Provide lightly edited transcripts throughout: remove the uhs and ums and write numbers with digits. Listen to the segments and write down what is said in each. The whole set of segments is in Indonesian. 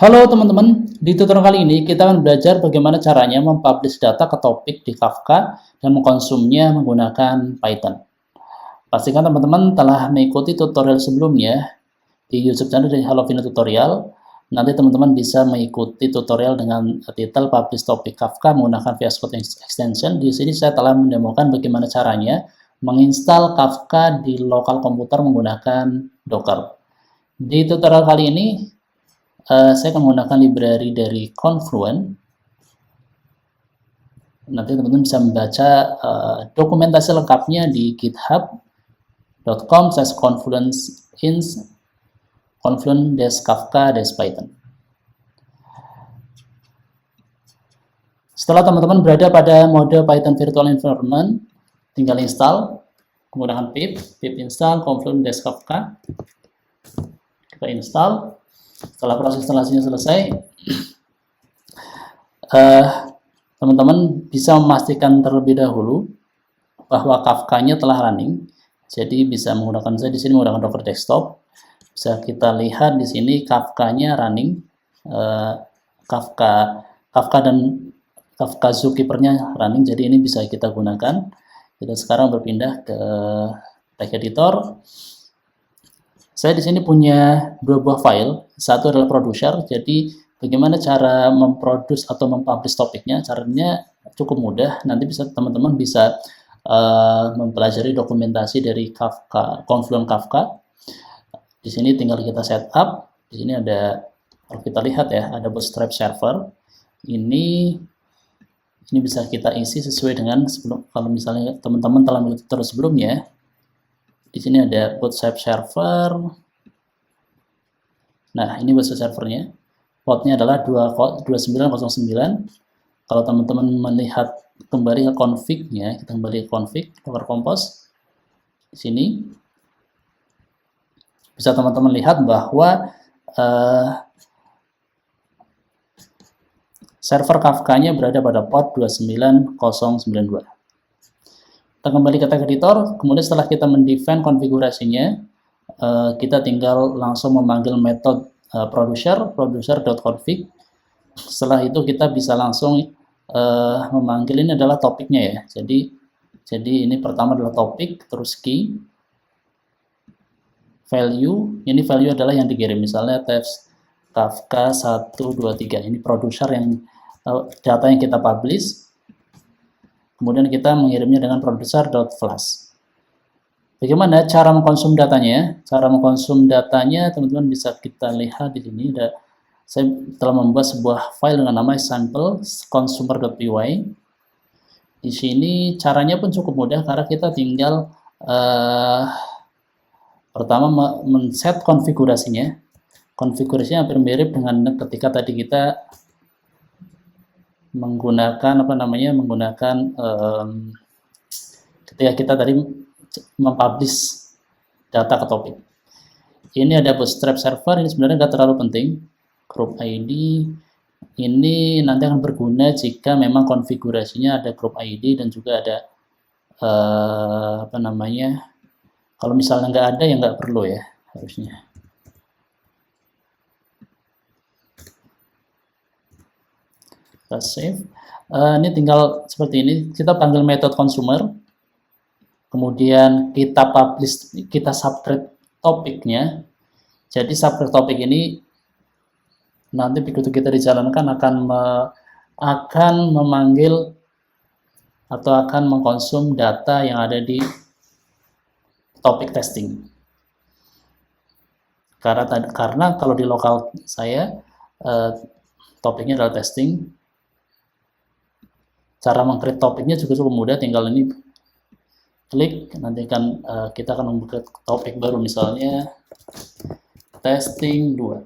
Halo teman-teman, di tutorial kali ini kita akan belajar bagaimana caranya mempublish data ke topik di Kafka dan mengkonsumnya menggunakan Python. Pastikan teman-teman telah mengikuti tutorial sebelumnya di YouTube channel dari Halovino Tutorial. Nanti teman-teman bisa mengikuti tutorial dengan titel Publish Topic Kafka menggunakan VS Code Extension. Di sini saya telah mendemokan bagaimana caranya menginstal Kafka di lokal komputer menggunakan Docker. Di tutorial kali ini saya akan menggunakan library dari Confluent. Nanti teman-teman bisa membaca dokumentasi lengkapnya di github.com/confluent-kafka-python. Setelah teman-teman berada pada mode Python Virtual Environment, tinggal install menggunakan pip install confluent-kafka. Kita install. Setelah proses instalasinya selesai, teman-teman bisa memastikan terlebih dahulu bahwa Kafka-nya telah running. Jadi bisa menggunakan, saya di sini menggunakan Docker Desktop. Bisa kita lihat di sini Kafka-nya running. Kafka dan Kafka Zookeeper-nya running. Jadi ini bisa kita gunakan. Kita sekarang berpindah ke text editor. Saya di sini punya dua buah file. Satu adalah producer. Jadi bagaimana cara memproduce atau mempublish topiknya? Caranya cukup mudah. Nanti teman-teman bisa mempelajari dokumentasi dari Confluent Kafka. Di sini tinggal kita setup. Di sini ada, kalau kita lihat ya, ada Bootstrap server. Ini bisa kita isi sesuai dengan kalau misalnya teman-teman telah mengikuti tutorial sebelumnya. Di sini ada Bootstrap server. Nah, ini Bootstrap servernya. Portnya adalah 2909. Kalau teman-teman melihat kembali ke config-nya, kita kembali ke config, Docker Compose. Di sini bisa teman-teman lihat bahwa server Kafka-nya berada pada port 29092. Kita kembali ke text editor, kemudian setelah kita mendefine konfigurasinya, kita tinggal langsung memanggil metode producer.config. Setelah itu kita bisa langsung memanggil, ini adalah topiknya ya. Jadi ini pertama adalah topik, terus key, value. Ini value adalah yang dikirim, misalnya tabs Kafka 123. Ini producer yang data yang kita publish. Kemudian kita mengirimnya dengan producer.flash. Bagaimana cara mengkonsum datanya? Cara mengkonsum datanya teman-teman bisa kita lihat di sini. Saya telah membuat sebuah file dengan nama sample consumer.py. Di sini caranya pun cukup mudah karena kita tinggal pertama men-set konfigurasinya. Konfigurasinya hampir mirip dengan ketika tadi kita menggunakan ketika kita tadi mempublish data ke topik. Ini ada Bootstrap server, ini sebenarnya nggak terlalu penting. Group ID ini nanti akan berguna jika memang konfigurasinya ada group ID dan juga ada kalau misalnya nggak ada ya nggak perlu ya harusnya. Kita save. Ini tinggal seperti ini, kita panggil method consumer, kemudian kita publish, kita subtract topiknya. Jadi subtract topik ini nanti begitu kita dijalankan akan memanggil atau akan mengkonsum data yang ada di topik testing. Karena kalau di lokal saya topiknya adalah testing. Cara meng-create topiknya juga cukup mudah, tinggal ini klik, nanti kita akan membuka topik baru, misalnya testing 2.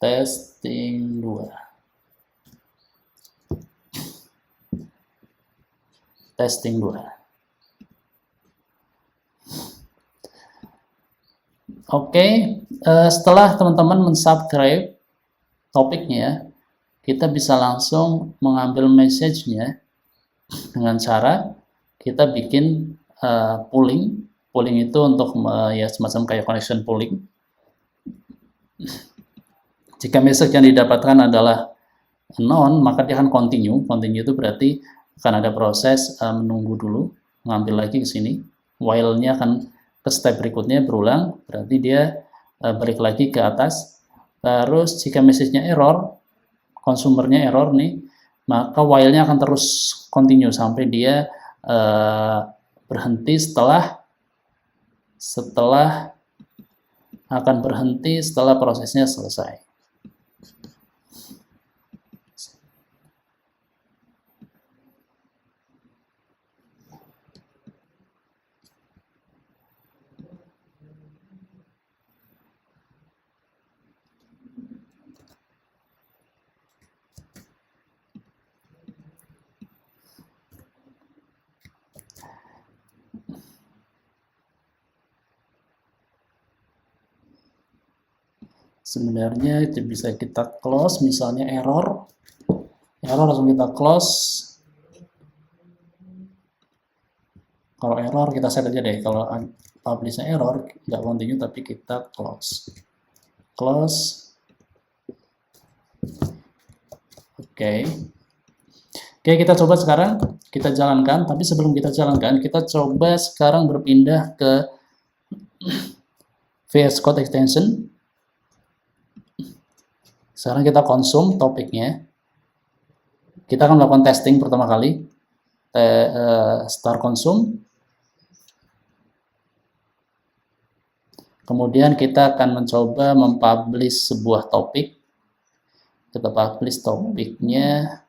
Testing 2. Testing 2. Oke, setelah teman-teman mensubscribe topiknya, kita bisa langsung mengambil message-nya dengan cara kita bikin pooling. Pooling itu untuk ya semacam kayak connection pooling. Jika message yang didapatkan adalah none, maka dia akan continue. Continue itu berarti akan ada proses menunggu dulu, mengambil lagi ke sini. While-nya akan ke step berikutnya berulang, berarti dia balik lagi ke atas. Terus jika message-nya error, konsumernya error nih, maka while-nya akan terus continue sampai dia berhenti setelah prosesnya selesai. Sebenarnya itu bisa kita close, misalnya error langsung kita close. Kalau error kita set aja deh, kalau publish-nya error nggak continue tapi kita close. Oke, kita coba sekarang kita jalankan, tapi sebelum kita jalankan kita coba sekarang berpindah ke VS Code extension. Sekarang kita konsum topiknya. Kita akan melakukan testing pertama kali. Start konsum. Kemudian kita akan mencoba mempublish sebuah topik. Kita publish topiknya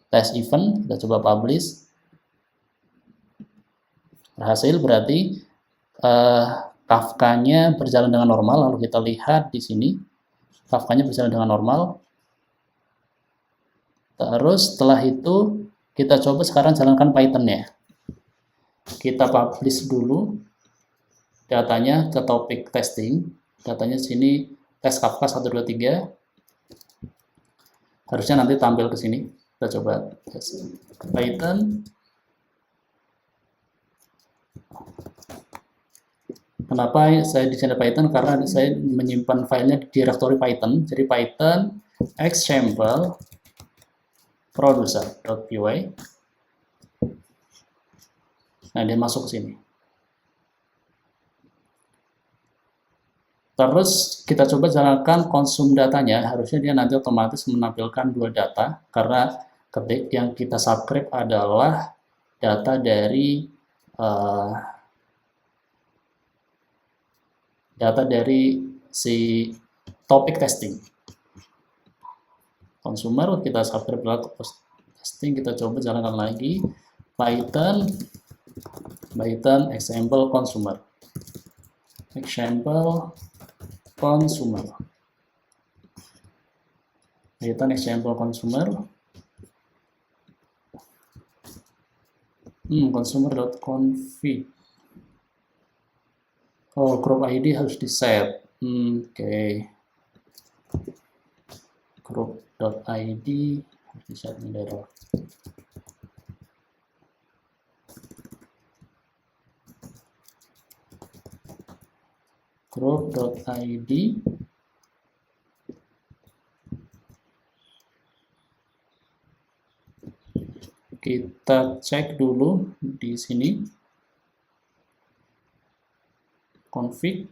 test event. Kita coba publish. Berhasil, berarti Kafka-nya berjalan dengan normal. Lalu kita lihat di sini, Kafka-nya berjalan dengan normal. Terus setelah itu, kita coba sekarang jalankan Python-nya. Kita publish dulu datanya ke topik testing. Datanya sini tes Kafka 1, 2, 3. Harusnya nanti tampil ke sini. Kita coba tes Python. Kenapa saya di channel Python? Karena saya menyimpan filenya di directory Python. Jadi Python example producer.py. Nah, dia masuk ke sini. Terus kita coba jalankan konsum datanya. Harusnya dia nanti otomatis menampilkan 2 data. Karena ketik yang kita subscribe adalah data dari si topik testing. Consumer kita subscribe adalah testing. Kita coba jalankan lagi Python example consumer. Python example consumer. Consumer.config. Oh, group ID harus di-set. Oke. Group.id harus di-set error. Group.id kita cek dulu di sini. Config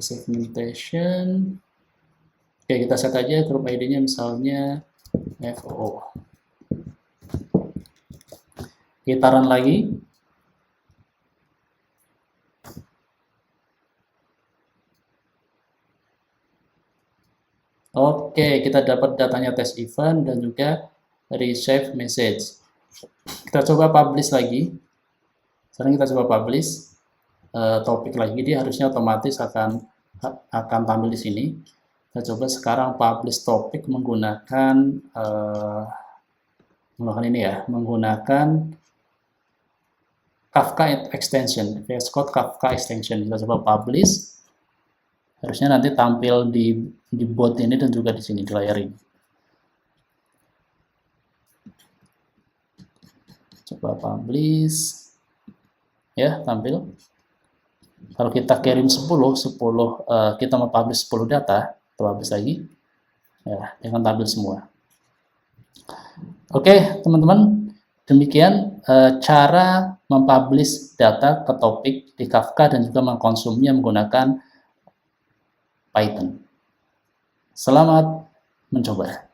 segmentation. Oke, kita set aja grup ID-nya misalnya FO. Kita run lagi. Oke, kita dapat datanya test event dan juga receive message. Kita coba publish lagi. Sekarang kita coba publish topik lagi. Dia harusnya otomatis akan tampil di sini. Kita coba sekarang publish topik menggunakan menggunakan Kafka extension, VS Code Kafka extension. Kita coba publish. Harusnya nanti tampil di bot ini dan juga di sini di layar ini. Coba publish, ya tampil. Kalau kita kirim 10 kita mau publish 10 data, kita publish lagi, ya akan tampil semua. Oke teman-teman, demikian cara mempublish data ke topik di Kafka dan juga mengkonsumsinya menggunakan Python. Selamat mencoba.